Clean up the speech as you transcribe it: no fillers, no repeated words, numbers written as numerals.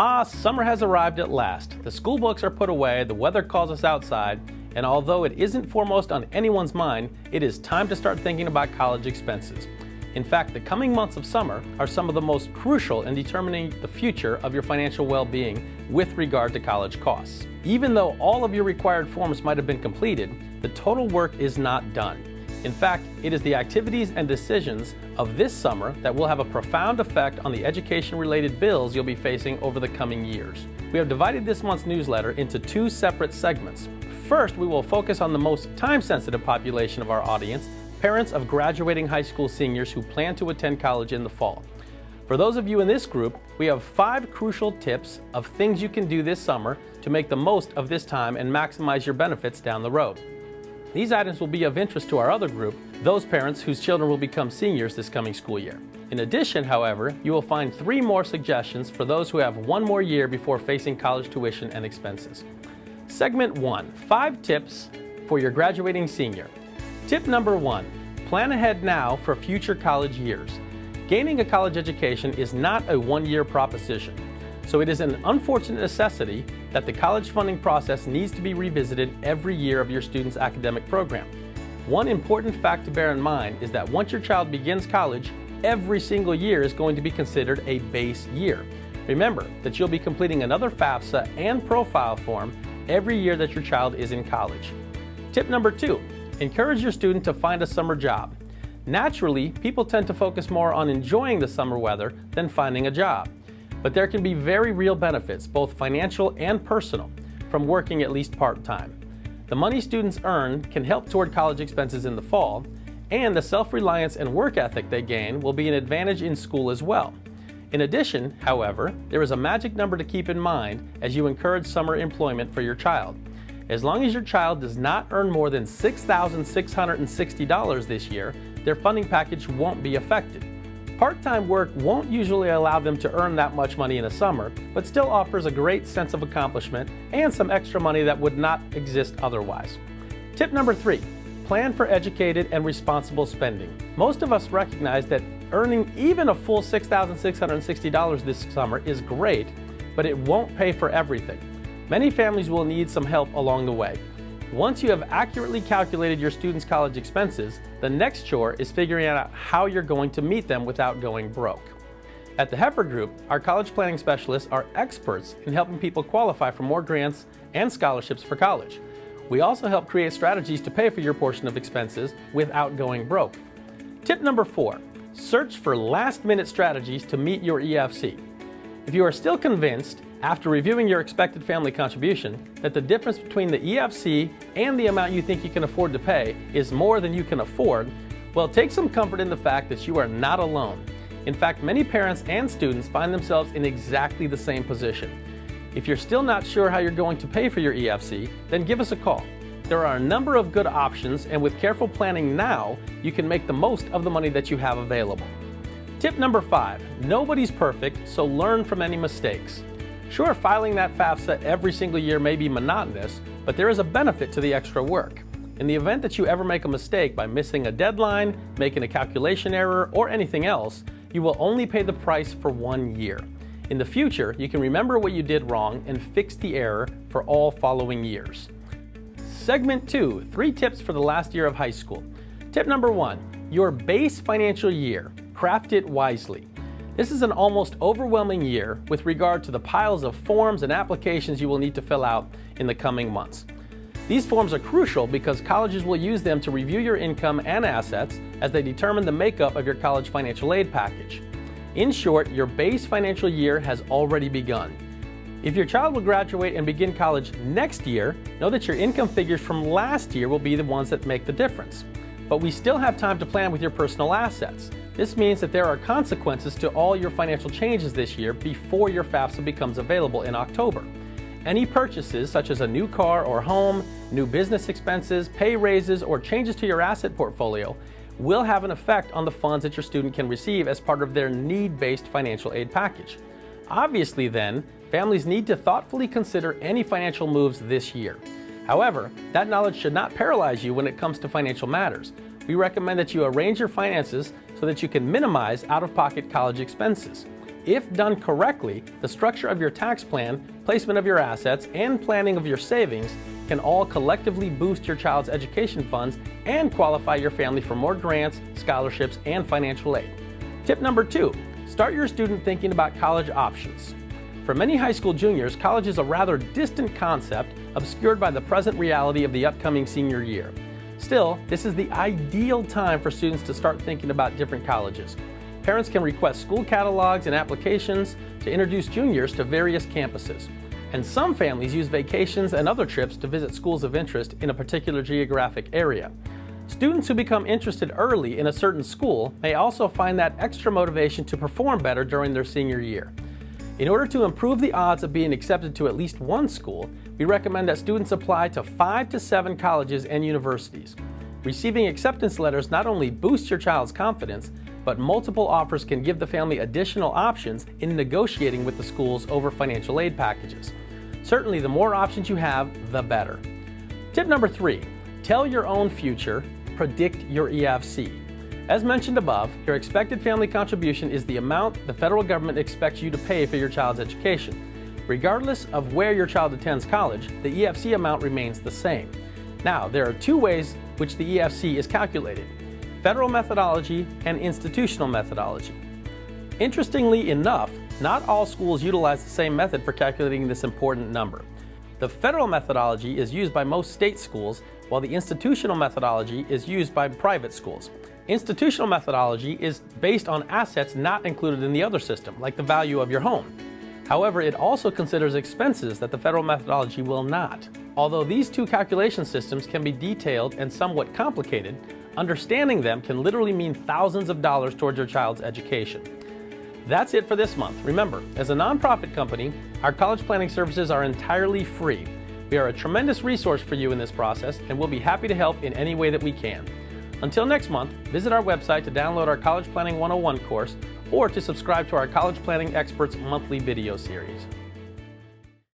Ah, summer has arrived at last. The school books are put away, the weather calls us outside, and although it isn't foremost on anyone's mind, it is time to start thinking about college expenses. In fact, the coming months of summer are some of the most crucial in determining the future of your financial well-being with regard to college costs. Even though all of your required forms might have been completed, the total work is not done. In fact, it is the activities and decisions of this summer that will have a profound effect on the education-related bills you'll be facing over the coming years. We have divided this month's newsletter into two separate segments. First, we will focus on the most time-sensitive population of our audience, parents of graduating high school seniors who plan to attend college in the fall. For those of you in this group, we have 5 crucial tips of things you can do this summer to make the most of this time and maximize your benefits down the road. These items will be of interest to our other group, those parents whose children will become seniors this coming school year. In addition, however, you will find 3 more suggestions for those who have 1 more year before facing college tuition and expenses. Segment 1, 5 tips for your graduating senior. Tip number 1, plan ahead now for future college years. Gaining a college education is not a 1-year proposition, so it is an unfortunate necessity that the college funding process needs to be revisited every year of your student's academic program. One important fact to bear in mind is that once your child begins college, every single year is going to be considered a base year. Remember that you'll be completing another FAFSA and profile form every year that your child is in college. Tip number 2, encourage your student to find a summer job. Naturally, people tend to focus more on enjoying the summer weather than finding a job. But there can be very real benefits, both financial and personal, from working at least part-time. The money students earn can help toward college expenses in the fall, and the self-reliance and work ethic they gain will be an advantage in school as well. In addition, however, there is a magic number to keep in mind as you encourage summer employment for your child. As long as your child does not earn more than $6,660 this year, their funding package won't be affected. Part-time work won't usually allow them to earn that much money in the summer, but still offers a great sense of accomplishment and some extra money that would not exist otherwise. Tip number 3, plan for educated and responsible spending. Most of us recognize that earning even a full $6,660 this summer is great, but it won't pay for everything. Many families will need some help along the way. Once you have accurately calculated your students' college expenses, the next chore is figuring out how you're going to meet them without going broke. At the HEFAR Group, our college planning specialists are experts in helping people qualify for more grants and scholarships for college. We also help create strategies to pay for your portion of expenses without going broke. Tip number 4, search for last-minute strategies to meet your EFC. If you are still convinced, after reviewing your expected family contribution, that the difference between the EFC and the amount you think you can afford to pay is more than you can afford, well, take some comfort in the fact that you are not alone. In fact, many parents and students find themselves in exactly the same position. If you're still not sure how you're going to pay for your EFC, then give us a call. There are a number of good options, and with careful planning now, you can make the most of the money that you have available. Tip number 5, nobody's perfect, so learn from any mistakes. Sure, filing that FAFSA every single year may be monotonous, but there is a benefit to the extra work. In the event that you ever make a mistake by missing a deadline, making a calculation error, or anything else, you will only pay the price for 1 year. In the future, you can remember what you did wrong and fix the error for all following years. Segment 2, 3 tips for the last year of high school. Tip number 1, your base financial year. Craft it wisely. This is an almost overwhelming year with regard to the piles of forms and applications you will need to fill out in the coming months. These forms are crucial because colleges will use them to review your income and assets as they determine the makeup of your college financial aid package. In short, your base financial year has already begun. If your child will graduate and begin college next year, know that your income figures from last year will be the ones that make the difference. But we still have time to plan with your personal assets. This means that there are consequences to all your financial changes this year before your FAFSA becomes available in October. Any purchases such as a new car or home, new business expenses, pay raises, or changes to your asset portfolio will have an effect on the funds that your student can receive as part of their need-based financial aid package. Obviously then, families need to thoughtfully consider any financial moves this year. However, that knowledge should not paralyze you when it comes to financial matters. We recommend that you arrange your finances so that you can minimize out-of-pocket college expenses. If done correctly, the structure of your tax plan, placement of your assets, and planning of your savings can all collectively boost your child's education funds and qualify your family for more grants, scholarships, and financial aid. Tip number 2, start your student thinking about college options. For many high school juniors, college is a rather distant concept, obscured by the present reality of the upcoming senior year. Still, this is the ideal time for students to start thinking about different colleges. Parents can request school catalogs and applications to introduce juniors to various campuses. And some families use vacations and other trips to visit schools of interest in a particular geographic area. Students who become interested early in a certain school may also find that extra motivation to perform better during their senior year. In order to improve the odds of being accepted to at least one school, we recommend that students apply to 5 to 7 colleges and universities. Receiving acceptance letters not only boosts your child's confidence, but multiple offers can give the family additional options in negotiating with the schools over financial aid packages. Certainly, the more options you have, the better. Tip number 3, tell your own future, predict your EFC. As mentioned above, your expected family contribution is the amount the federal government expects you to pay for your child's education. Regardless of where your child attends college, the EFC amount remains the same. Now, there are 2 ways which the EFC is calculated: federal methodology and institutional methodology. Interestingly enough, not all schools utilize the same method for calculating this important number. The federal methodology is used by most state schools, while the institutional methodology is used by private schools. Institutional methodology is based on assets not included in the other system, like the value of your home. However, it also considers expenses that the federal methodology will not. Although these 2 calculation systems can be detailed and somewhat complicated, understanding them can literally mean thousands of dollars towards your child's education. That's it for this month. Remember, as a nonprofit company, our college planning services are entirely free. We are a tremendous resource for you in this process, and we'll be happy to help in any way that we can. Until next month, visit our website to download our College Planning 101 course or to subscribe to our College Planning Experts monthly video series.